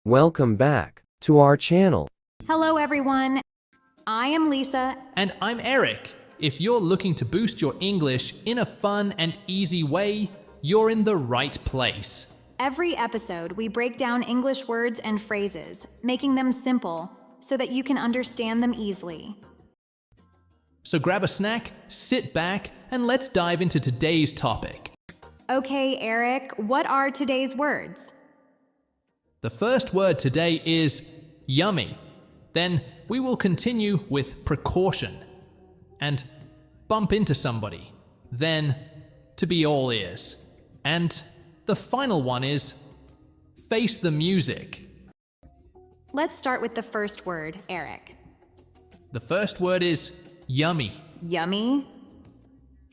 Welcome back to our channel. Hello everyone, I am Lisa. And I'm Eric. If you're looking to boost your English in a fun and easy way, you're in the right place. Every episode, we break down English words and phrases, making them simple so that you can understand them easily. So grab a snack, sit back, and let's dive into today's topic. Okay, Eric, what are today's words? The first word today is yummy. Then we will continue with precaution and bump into somebody. Then to be all ears. And the final one is face the music. Let's start with the first word, Eric. The first word is yummy. Yummy?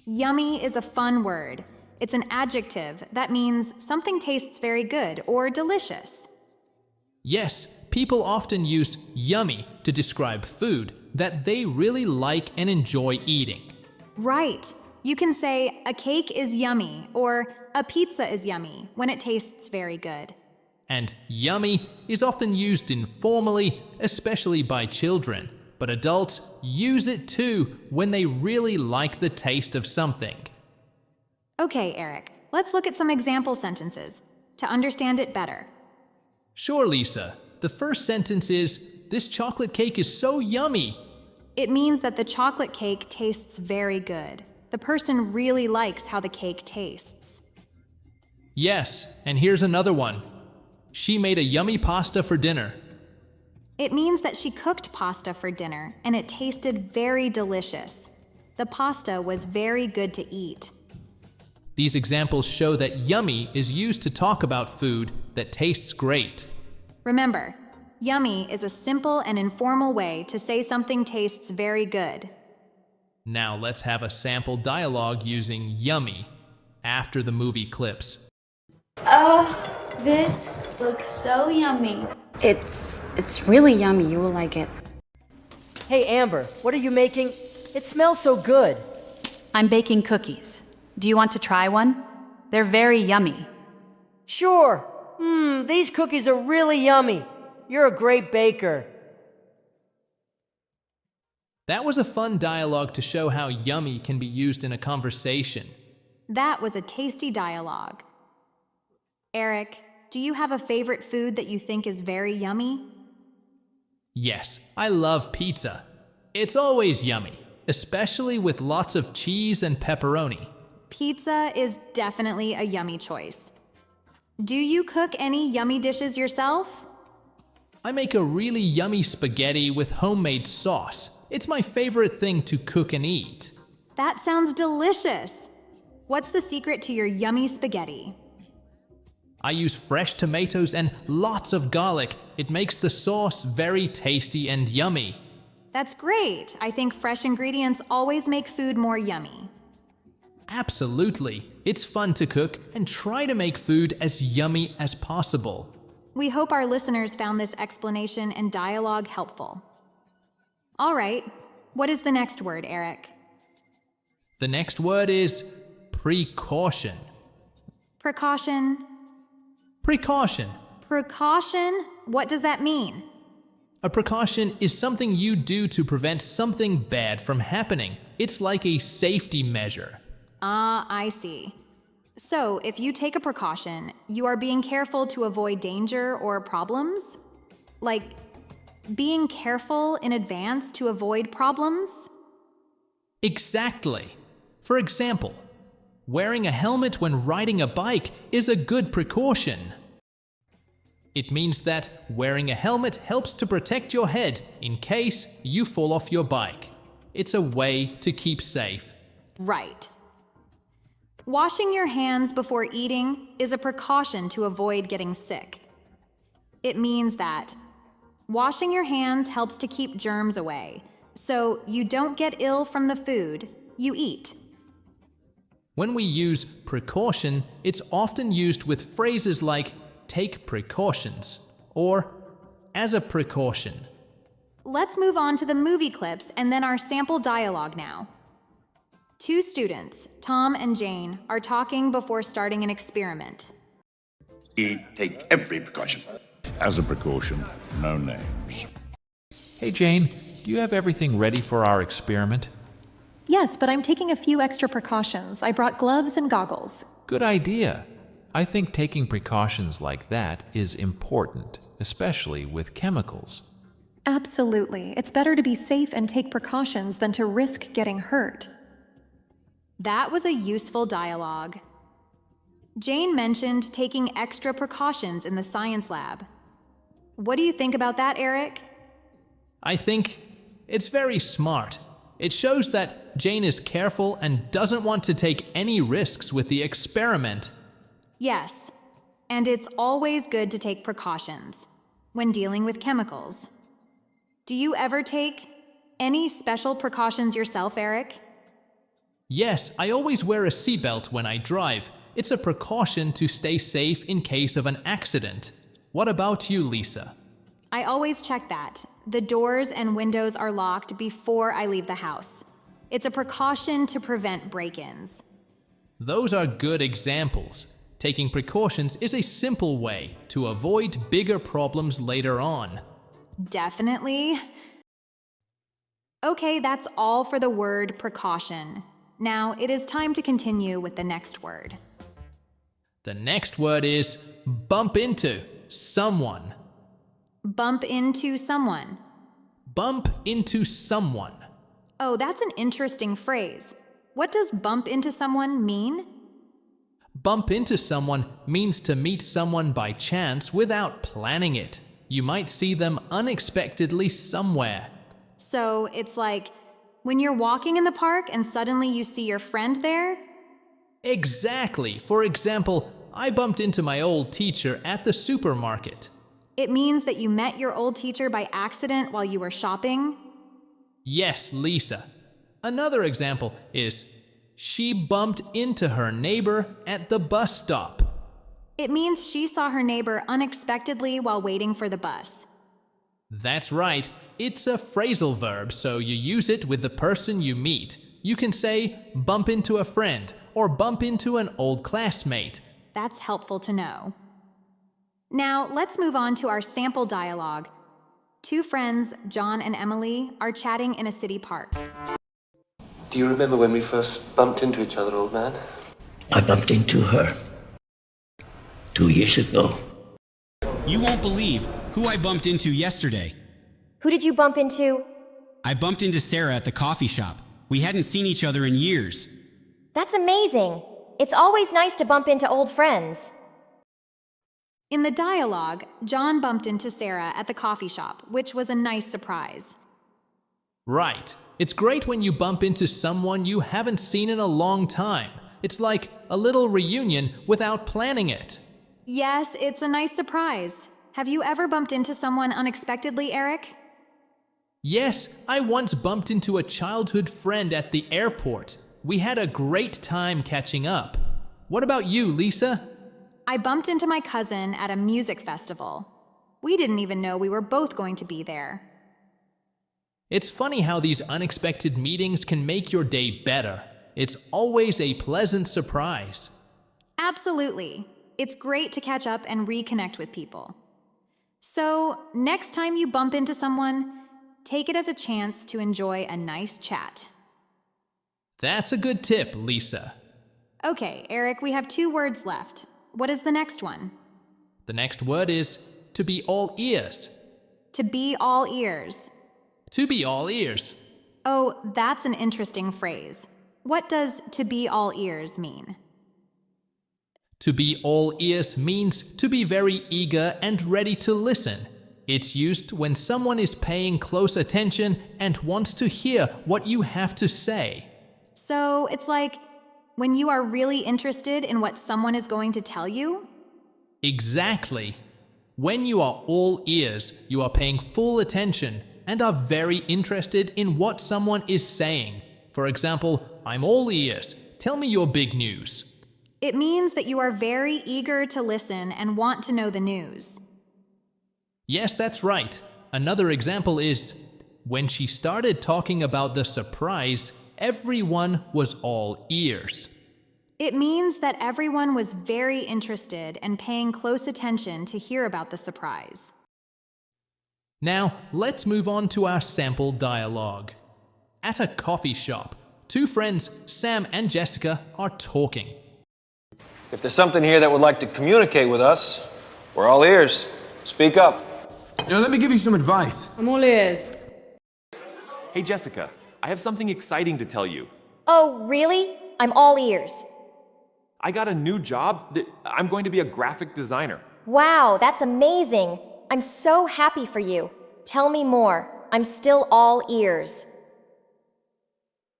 Yummy is a fun word. It's an adjective that means something tastes very good or delicious. Yes, people often use yummy to describe food that they really like and enjoy eating. Right. You can say, a cake is yummy, or a pizza is yummy, when it tastes very good. And yummy is often used informally, especially by children, but adults use it too when they really like the taste of something. Okay, Eric, let's look at some example sentences to understand it better. Sure, Lisa. The first sentence is, this chocolate cake is so yummy. It means that the chocolate cake tastes very good. The person really likes how the cake tastes. Yes, and here's another one. She made a yummy pasta for dinner. It means that she cooked pasta for dinner, and it tasted very delicious. The pasta was very good to eat. These examples show that yummy is used to talk about food that tastes great. Remember, yummy is a simple and informal way to say something tastes very good. Now let's have a sample dialogue using yummy after the movie clips. Oh, this looks so yummy. It's really yummy. You will like it. Hey Amber, what are you making? It smells so good. I'm baking cookies. Do you want to try one? They're very yummy. Sure. These cookies are really yummy. You're a great baker. That was a fun dialogue to show how yummy can be used in a conversation. That was a tasty dialogue. Eric, do you have a favorite food that you think is very yummy? Yes, I love pizza. It's always yummy, especially with lots of cheese and pepperoni. Pizza is definitely a yummy choice. Do you cook any yummy dishes yourself? I make a really yummy spaghetti with homemade sauce. It's my favorite thing to cook and eat. That sounds delicious. What's the secret to your yummy spaghetti? I use fresh tomatoes and lots of garlic. It makes the sauce very tasty and yummy. That's great. I think fresh ingredients always make food more yummy. Absolutely. It's fun to cook and try to make food as yummy as possible. We hope our listeners found this explanation and dialogue helpful. All right, what is the next word, Eric? The next word is precaution. Precaution. Precaution. Precaution? What does that mean? A precaution is something you do to prevent something bad from happening. It's like a safety measure. Ah, I see. So, if you take a precaution, you are being careful to avoid danger or problems? Like, being careful in advance to avoid problems? Exactly. For example, wearing a helmet when riding a bike is a good precaution. It means that wearing a helmet helps to protect your head in case you fall off your bike. It's a way to keep safe. Right. Washing your hands before eating is a precaution to avoid getting sick. It means that washing your hands helps to keep germs away, so you don't get ill from the food you eat. When we use precaution, it's often used with phrases like take precautions or as a precaution. Let's move on to the movie clips and then our sample dialogue now. Two students, Tom and Jane, are talking before starting an experiment. We take every precaution. As a precaution, no names. Hey Jane, do you have everything ready for our experiment? Yes, but I'm taking a few extra precautions. I brought gloves and goggles. Good idea. I think taking precautions like that is important, especially with chemicals. Absolutely. It's better to be safe and take precautions than to risk getting hurt. That was a useful dialogue. Jane mentioned taking extra precautions in the science lab. What do you think about that, Eric? I think it's very smart. It shows that Jane is careful and doesn't want to take any risks with the experiment. Yes, and it's always good to take precautions when dealing with chemicals. Do you ever take any special precautions yourself, Eric? Yes, I always wear a seatbelt when I drive. It's a precaution to stay safe in case of an accident. What about you, Lisa? I always check that. The doors and windows are locked before I leave the house. It's a precaution to prevent break-ins. Those are good examples. Taking precautions is a simple way to avoid bigger problems later on. Definitely. Okay, that's all for the word precaution. Now it is time to continue with the next word. The next word is bump into someone. Bump into someone. Bump into someone. Oh, that's an interesting phrase. What does bump into someone mean? Bump into someone means to meet someone by chance without planning it. You might see them unexpectedly somewhere. So it's like when you're walking in the park and suddenly you see your friend there? Exactly. For example, I bumped into my old teacher at the supermarket. It means that you met your old teacher by accident while you were shopping? Yes, Lisa. Another example is she bumped into her neighbor at the bus stop. It means she saw her neighbor unexpectedly while waiting for the bus. That's right. It's a phrasal verb, so you use it with the person you meet. You can say bump into a friend or bump into an old classmate. That's helpful to know. Now, let's move on to our sample dialogue. Two friends, John and Emily, are chatting in a city park. Do you remember when we first bumped into each other, old man? I bumped into her 2 years ago. You won't believe who I bumped into yesterday. Who did you bump into? I bumped into Sarah at the coffee shop. We hadn't seen each other in years. That's amazing. It's always nice to bump into old friends. In the dialogue, John bumped into Sarah at the coffee shop, which was a nice surprise. Right. It's great when you bump into someone you haven't seen in a long time. It's like a little reunion without planning it. Yes, it's a nice surprise. Have you ever bumped into someone unexpectedly, Eric? Yes, I once bumped into a childhood friend at the airport. We had a great time catching up. What about you, Lisa? I bumped into my cousin at a music festival. We didn't even know we were both going to be there. It's funny how these unexpected meetings can make your day better. It's always a pleasant surprise. Absolutely. It's great to catch up and reconnect with people. So, next time you bump into someone, take it as a chance to enjoy a nice chat. That's a good tip, Lisa. Okay, Eric, we have 2 words left. What is the next one? The next word is to be all ears. To be all ears. To be all ears. Oh, that's an interesting phrase. What does to be all ears mean? To be all ears means to be very eager and ready to listen. It's used when someone is paying close attention and wants to hear what you have to say. So it's like when you are really interested in what someone is going to tell you? Exactly. When you are all ears, you are paying full attention and are very interested in what someone is saying. For example, I'm all ears. Tell me your big news. It means that you are very eager to listen and want to know the news. Yes, that's right. Another example is, when she started talking about the surprise, everyone was all ears. It means that everyone was very interested and paying close attention to hear about the surprise. Now, let's move on to our sample dialogue. At a coffee shop, two friends, Sam and Jessica, are talking. If there's something here that would like to communicate with us, we're all ears. Speak up. Let me give you some advice. I'm all ears. Hey, Jessica, I have something exciting to tell you. Oh, really? I'm all ears. I got a new job. I'm going to be a graphic designer. Wow, that's amazing. I'm so happy for you. Tell me more. I'm still all ears.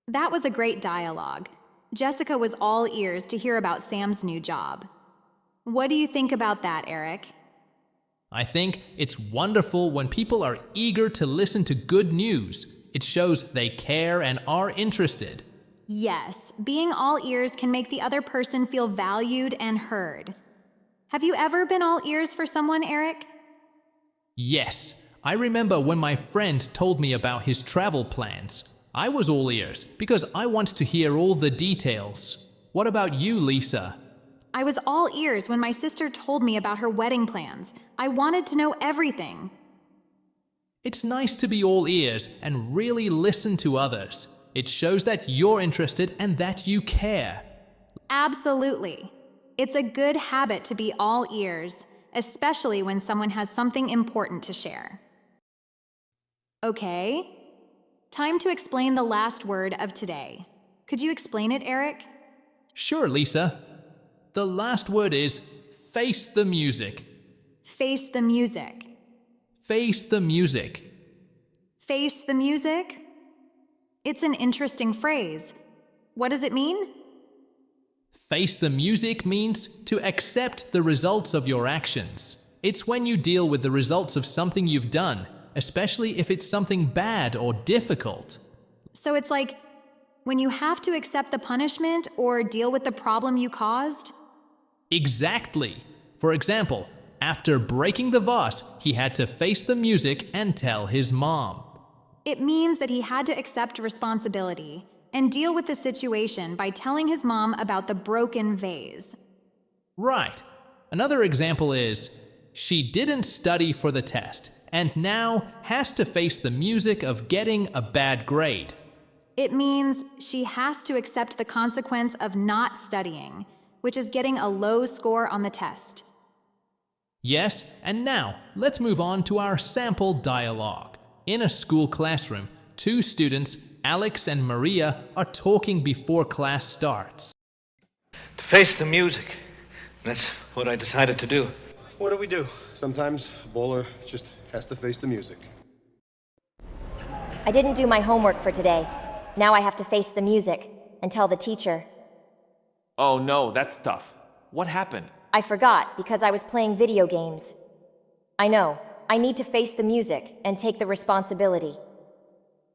That was a great dialogue. Jessica was all ears to hear about Sam's new job. What do you think about that, Eric? I think it's wonderful when people are eager to listen to good news. It shows they care and are interested. Yes, being all ears can make the other person feel valued and heard. Have you ever been all ears for someone, Eric? Yes, I remember when my friend told me about his travel plans. I was all ears because I want to hear all the details. What about you, Lisa? I was all ears when my sister told me about her wedding plans. I wanted to know everything. It's nice to be all ears and really listen to others. It shows that you're interested and that you care. Absolutely. It's a good habit to be all ears, especially when someone has something important to share. Okay, time to explain the last word of today. Could you explain it, Eric? Sure, Lisa. The last word is face the music. Face the music. Face the music. Face the music? It's an interesting phrase. What does it mean? Face the music means to accept the results of your actions. It's when you deal with the results of something you've done, especially if it's something bad or difficult. So it's like when you have to accept the punishment or deal with the problem you caused? Exactly. For example, after breaking the vase, he had to face the music and tell his mom. It means that he had to accept responsibility and deal with the situation by telling his mom about the broken vase. Right. Another example is, she didn't study for the test and now has to face the music of getting a bad grade. It means she has to accept the consequence of not studying, which is getting a low score on the test. Yes, and now let's move on to our sample dialogue. In a school classroom, two students, Alex and Maria, are talking before class starts. To face the music. That's what I decided to do. What do we do? Sometimes a bowler just has to face the music. I didn't do my homework for today. Now I have to face the music and tell the teacher. Oh no, that's tough. What happened? I forgot because I was playing video games. I know. I need to face the music and take the responsibility.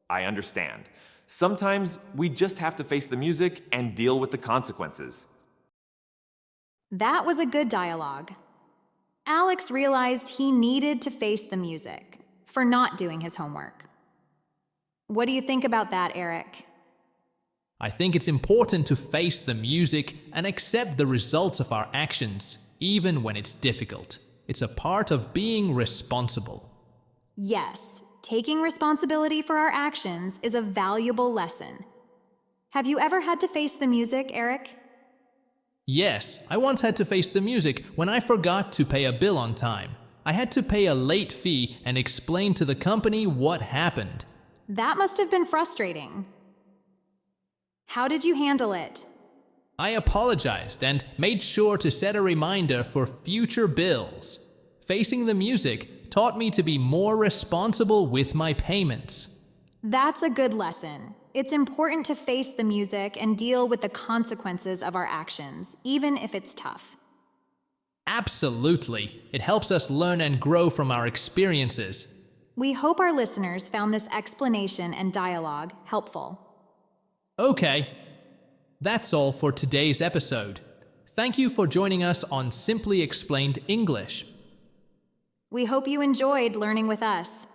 I understand. Sometimes we just have to face the music and deal with the consequences. That was a good dialogue. Alex realized he needed to face the music for not doing his homework. What do you think about that, Eric? I think it's important to face the music and accept the results of our actions, even when it's difficult. It's a part of being responsible. Yes, taking responsibility for our actions is a valuable lesson. Have you ever had to face the music, Eric? Yes, I once had to face the music when I forgot to pay a bill on time. I had to pay a late fee and explain to the company what happened. That must have been frustrating. How did you handle it? I apologized and made sure to set a reminder for future bills. Facing the music taught me to be more responsible with my payments. That's a good lesson. It's important to face the music and deal with the consequences of our actions, even if it's tough. Absolutely. It helps us learn and grow from our experiences. We hope our listeners found this explanation and dialogue helpful. Okay. That's all for today's episode. Thank you for joining us on Simply Explained English. We hope you enjoyed learning with us.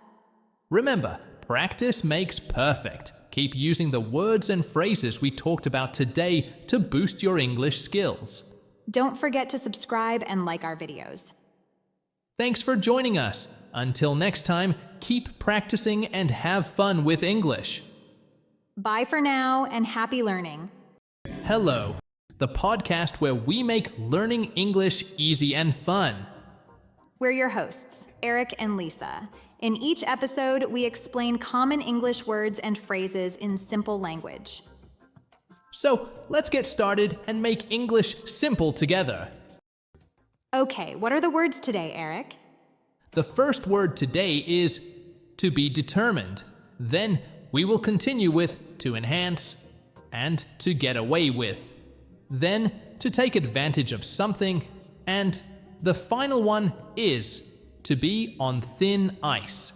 Remember, practice makes perfect. Keep using the words and phrases we talked about today to boost your English skills. Don't forget to subscribe and like our videos. Thanks for joining us. Until next time, keep practicing and have fun with English. Bye for now and happy learning. Hello, the podcast where we make learning English easy and fun. We're your hosts, Eric and Lisa. In each episode, we explain common English words and phrases in simple language. So, let's get started and make English simple together. Okay, what are the words today, Eric? The first word today is to be determined. Then we will continue with to enhance and to get away with. Then to take advantage of something. And the final one is to be on thin ice.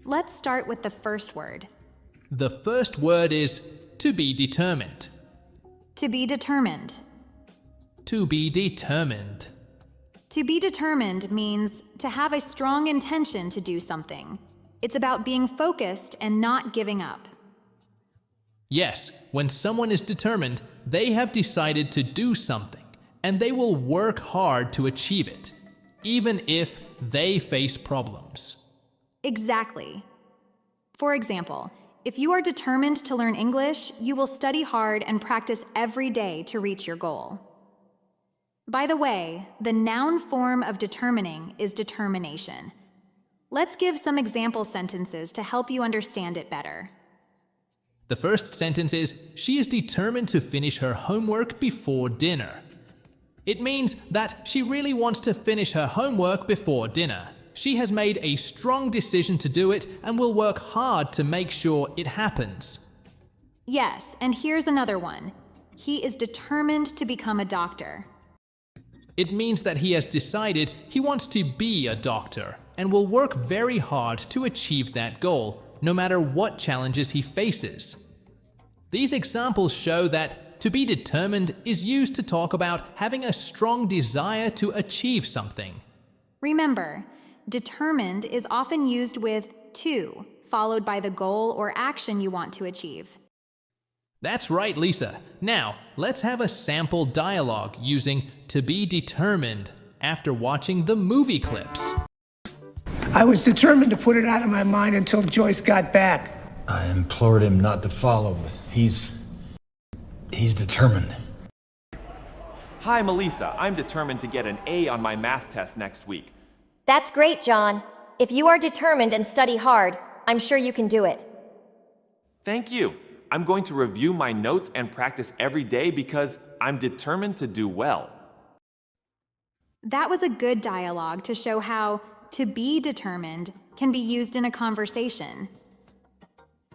Let's start with the first word. The first word is to be determined. To be determined. To be determined. To be determined means to have a strong intention to do something. It's about being focused and not giving up. Yes, when someone is determined, they have decided to do something, and they will work hard to achieve it, even if they face problems. Exactly. For example, if you are determined to learn English, you will study hard and practice every day to reach your goal. By the way, the noun form of determining is determination. Let's give some example sentences to help you understand it better. The first sentence is, she is determined to finish her homework before dinner. It means that she really wants to finish her homework before dinner. She has made a strong decision to do it and will work hard to make sure it happens. Yes, and here's another one. He is determined to become a doctor. It means that he has decided he wants to be a doctor and will work very hard to achieve that goal, no matter what challenges he faces. These examples show that to be determined is used to talk about having a strong desire to achieve something. Remember, determined is often used with to, followed by the goal or action you want to achieve. That's right, Lisa. Now, let's have a sample dialogue using to be determined after watching the movie clips. I was determined to put it out of my mind until Joyce got back. I implored him not to follow, but he's determined. Hi, Melissa. I'm determined to get an A on my math test next week. That's great, John. If you are determined and study hard, I'm sure you can do it. Thank you. I'm going to review my notes and practice every day because I'm determined to do well. That was a good dialogue to show how to be determined can be used in a conversation.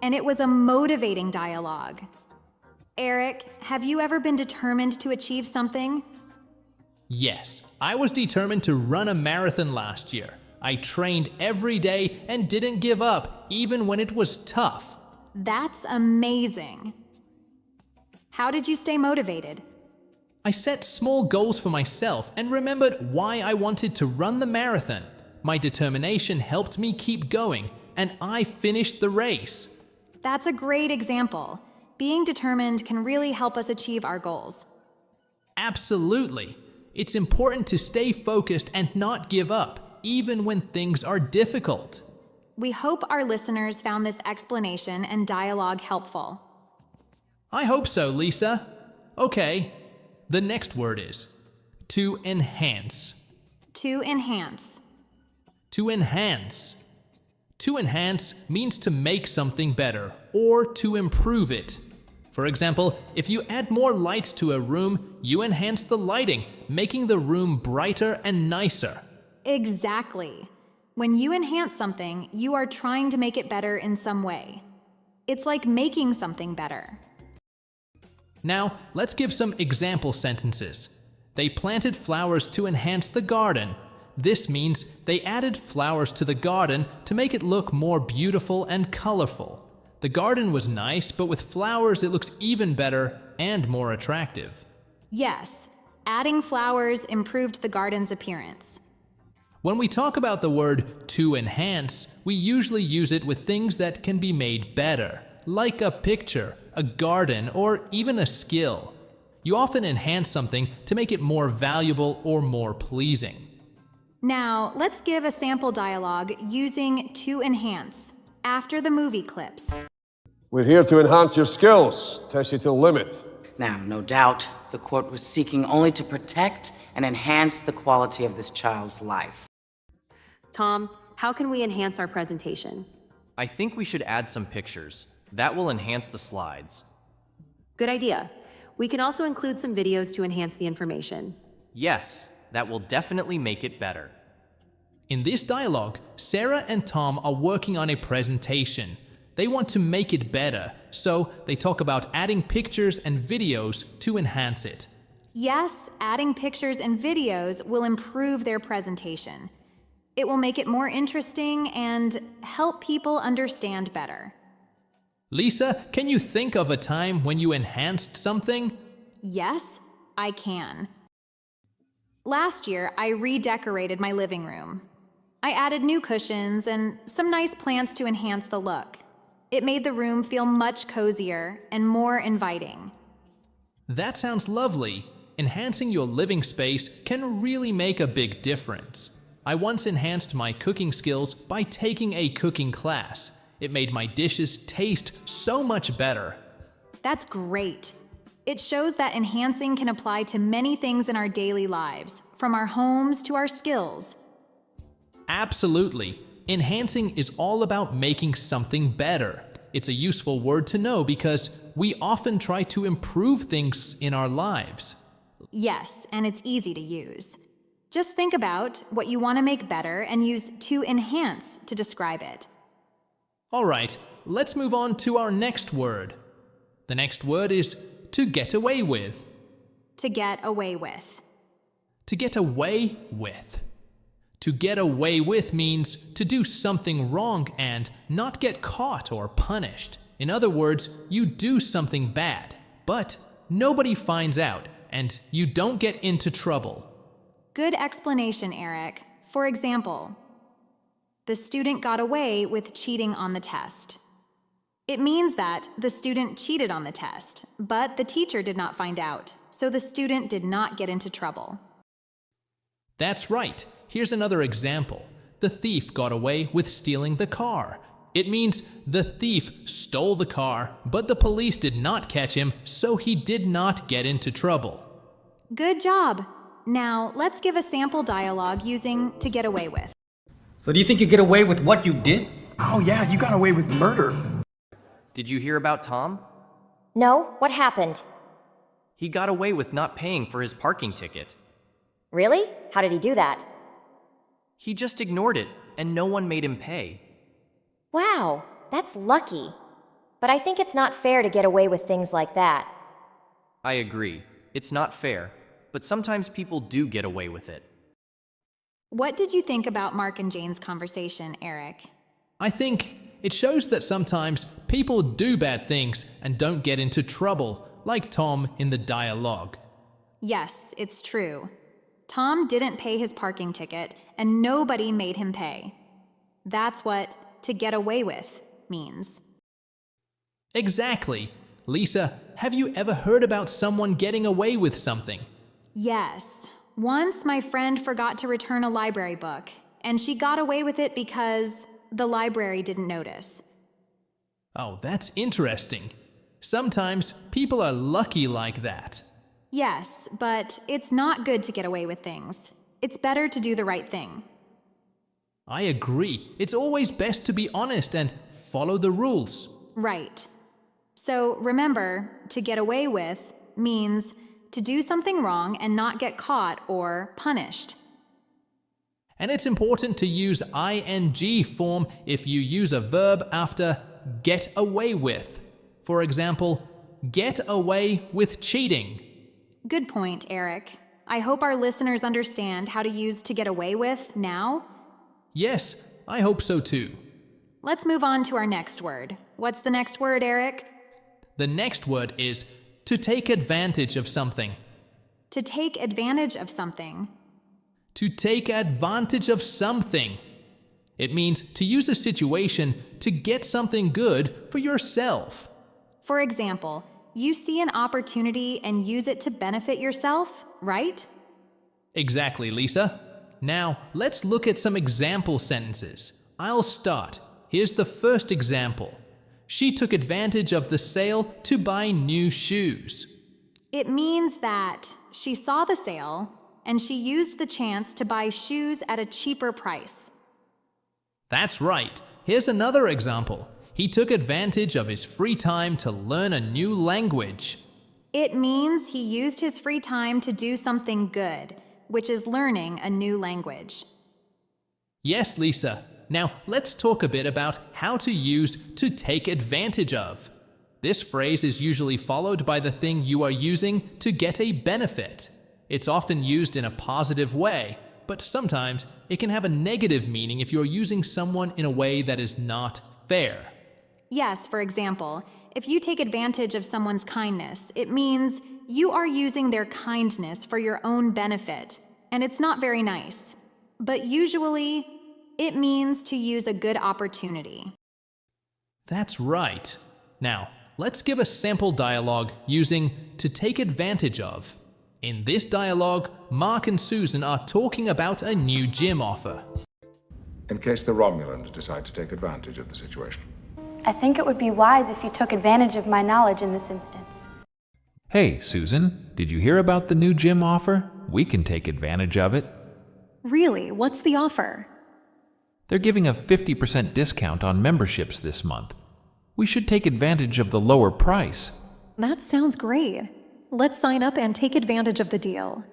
And it was a motivating dialogue. Eric, have you ever been determined to achieve something? Yes, I was determined to run a marathon last year. I trained every day and didn't give up, even when it was tough. That's amazing. How did you stay motivated? I set small goals for myself and remembered why I wanted to run the marathon. My determination helped me keep going, and I finished the race. That's a great example. Being determined can really help us achieve our goals. Absolutely. It's important to stay focused and not give up, even when things are difficult. We hope our listeners found this explanation and dialogue helpful. I hope so, Lisa. Okay, the next word is to enhance. To enhance. To enhance. To enhance means to make something better or to improve it. For example, if you add more lights to a room, you enhance the lighting, making the room brighter and nicer. Exactly. When you enhance something, you are trying to make it better in some way. It's like making something better. Now, let's give some example sentences. They planted flowers to enhance the garden. This means they added flowers to the garden to make it look more beautiful and colorful. The garden was nice, but with flowers it looks even better and more attractive. Yes, adding flowers improved the garden's appearance. When we talk about the word to enhance, we usually use it with things that can be made better, like a picture, a garden, or even a skill. You often enhance something to make it more valuable or more pleasing. Now, let's give a sample dialogue using to enhance after the movie clips. We're here to enhance your skills, test you to the limit. Now, no doubt, the court was seeking only to protect and enhance the quality of this child's life. Tom, how can we enhance our presentation? I think we should add some pictures. That will enhance the slides. Good idea. We can also include some videos to enhance the information. Yes, that will definitely make it better. In this dialogue, Sarah and Tom are working on a presentation. They want to make it better, so they talk about adding pictures and videos to enhance it. Yes, adding pictures and videos will improve their presentation. It will make it more interesting and help people understand better. Lisa, can you think of a time when you enhanced something? Yes, I can. Last year, I redecorated my living room. I added new cushions and some nice plants to enhance the look. It made the room feel much cozier and more inviting. That sounds lovely. Enhancing your living space can really make a big difference. I once enhanced my cooking skills by taking a cooking class. It made my dishes taste so much better. That's great. It shows that enhancing can apply to many things in our daily lives, from our homes to our skills. Absolutely. Enhancing is all about making something better. It's a useful word to know because we often try to improve things in our lives. Yes, and it's easy to use. Just think about what you want to make better and use to enhance to describe it. All right, let's move on to our next word. The next word is to get away with. To get away with. To get away with. To get away with means to do something wrong and not get caught or punished. In other words, you do something bad, but nobody finds out and you don't get into trouble. Good explanation, Eric. For example, the student got away with cheating on the test. It means that the student cheated on the test, but the teacher did not find out, so the student did not get into trouble. That's right. Here's another example. The thief got away with stealing the car. It means the thief stole the car, but the police did not catch him, so he did not get into trouble. Good job. Now, let's give a sample dialogue using to get away with. So do you think you get away with what you did? Oh yeah, you got away with murder. Did you hear about Tom? No, what happened? He got away with not paying for his parking ticket. Really? How did he do that? He just ignored it, and no one made him pay. Wow, that's lucky. But I think it's not fair to get away with things like that. I agree. It's not fair, but sometimes people do get away with it. What did you think about Mark and Jane's conversation, Eric? I think it shows that sometimes people do bad things and don't get into trouble, like Tom in the dialogue. Yes, it's true. Tom didn't pay his parking ticket, and nobody made him pay. That's what to get away with means. Exactly. Lisa, have you ever heard about someone getting away with something? Yes. Once my friend forgot to return a library book, and she got away with it because the library didn't notice. Oh, that's interesting. Sometimes people are lucky like that. Yes, but it's not good to get away with things. It's better to do the right thing. I agree. It's always best to be honest and follow the rules. Right. So remember, to get away with means to do something wrong and not get caught or punished. And it's important to use ing form if you use a verb after get away with. For example, get away with cheating. Good point, Eric. I hope our listeners understand how to use to get away with now. Yes, I hope so too. Let's move on to our next word. What's the next word, Eric? The next word is to take advantage of something. To take advantage of something. To take advantage of something. It means to use a situation to get something good for yourself. For example, you see an opportunity and use it to benefit yourself, right? Exactly, Lisa. Now, let's look at some example sentences. I'll start. Here's the first example. She took advantage of the sale to buy new shoes. It means that she saw the sale and she used the chance to buy shoes at a cheaper price. That's right. Here's another example. He took advantage of his free time to learn a new language. It means he used his free time to do something good, which is learning a new language. Yes, Lisa. Now, let's talk a bit about how to use to take advantage of. This phrase is usually followed by the thing you are using to get a benefit. It's often used in a positive way, but sometimes it can have a negative meaning if you're using someone in a way that is not fair. Yes, for example, if you take advantage of someone's kindness, it means you are using their kindness for your own benefit, and it's not very nice. But usually, it means to use a good opportunity. That's right. Now, let's give a sample dialogue using to take advantage of. In this dialogue, Mark and Susan are talking about a new gym offer. In case the Romulans decide to take advantage of the situation. I think it would be wise if you took advantage of my knowledge in this instance. Hey, Susan, did you hear about the new gym offer? We can take advantage of it. Really? What's the offer? They're giving a 50% discount on memberships this month. We should take advantage of the lower price. That sounds great. Let's sign up and take advantage of the deal.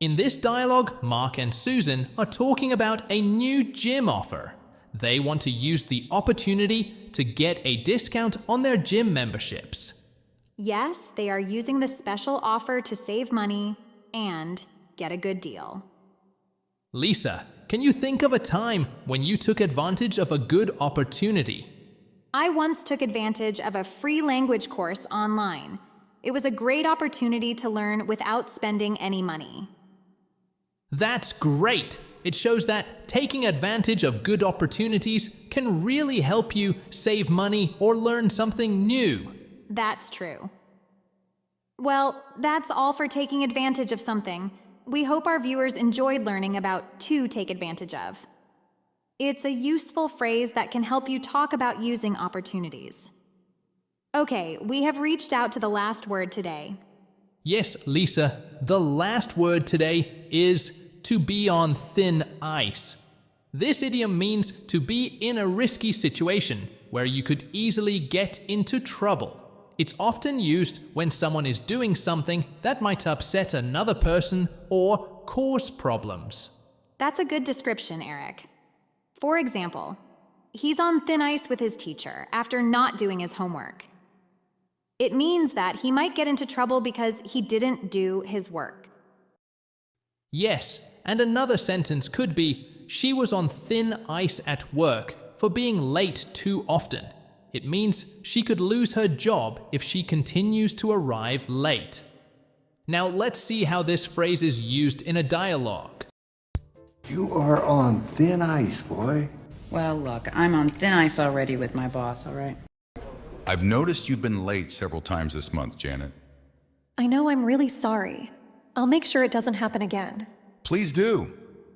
In this dialogue, Mark and Susan are talking about a new gym offer. They want to use the opportunity to get a discount on their gym memberships. Yes, they are using the special offer to save money and get a good deal. Lisa, can you think of a time when you took advantage of a good opportunity? I once took advantage of a free language course online. It was a great opportunity to learn without spending any money. That's great! It shows that taking advantage of good opportunities can really help you save money or learn something new. That's true. Well, that's all for taking advantage of something. We hope our viewers enjoyed learning about to take advantage of. It's a useful phrase that can help you talk about using opportunities. Okay, we have reached out to the last word today. Yes, Lisa, the last word today is to be on thin ice. This idiom means to be in a risky situation where you could easily get into trouble. It's often used when someone is doing something that might upset another person or cause problems. That's a good description, Eric. For example, he's on thin ice with his teacher after not doing his homework. It means that he might get into trouble because he didn't do his work. Yes, and another sentence could be, she was on thin ice at work for being late too often. It means she could lose her job if she continues to arrive late. Now let's see how this phrase is used in a dialogue. You are on thin ice, boy. Well, look, I'm on thin ice already with my boss, all right? I've noticed you've been late several times this month, Janet. I know, I'm really sorry. I'll make sure it doesn't happen again. Please do.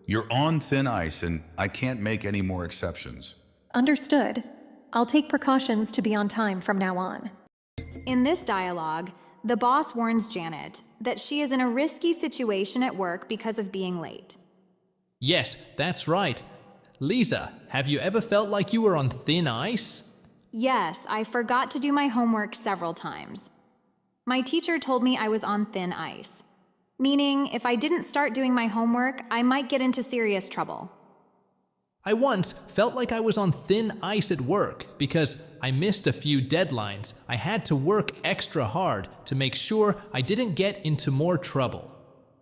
You're on thin ice, and I can't make any more exceptions. Understood. I'll take precautions to be on time from now on. In this dialogue, the boss warns Janet that she is in a risky situation at work because of being late. Yes, that's right. Lisa, have you ever felt like you were on thin ice? Yes, I forgot to do my homework several times. My teacher told me I was on thin ice, meaning if I didn't start doing my homework, I might get into serious trouble. I once felt like I was on thin ice at work because I missed a few deadlines. I had to work extra hard to make sure I didn't get into more trouble.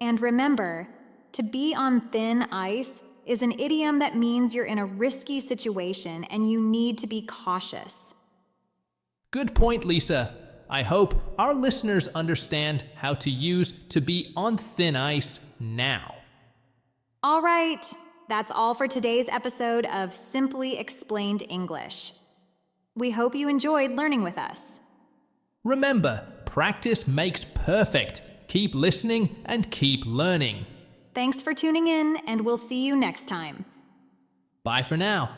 And remember, to be on thin ice is an idiom that means you're in a risky situation and you need to be cautious. Good point, Lisa. I hope our listeners understand how to use to be on thin ice now. All right, That's all for today's episode of Simply Explained English. We hope you enjoyed learning with us. Remember, practice makes perfect. Keep listening and keep learning. Thanks for tuning in, and we'll see you next time. Bye for now.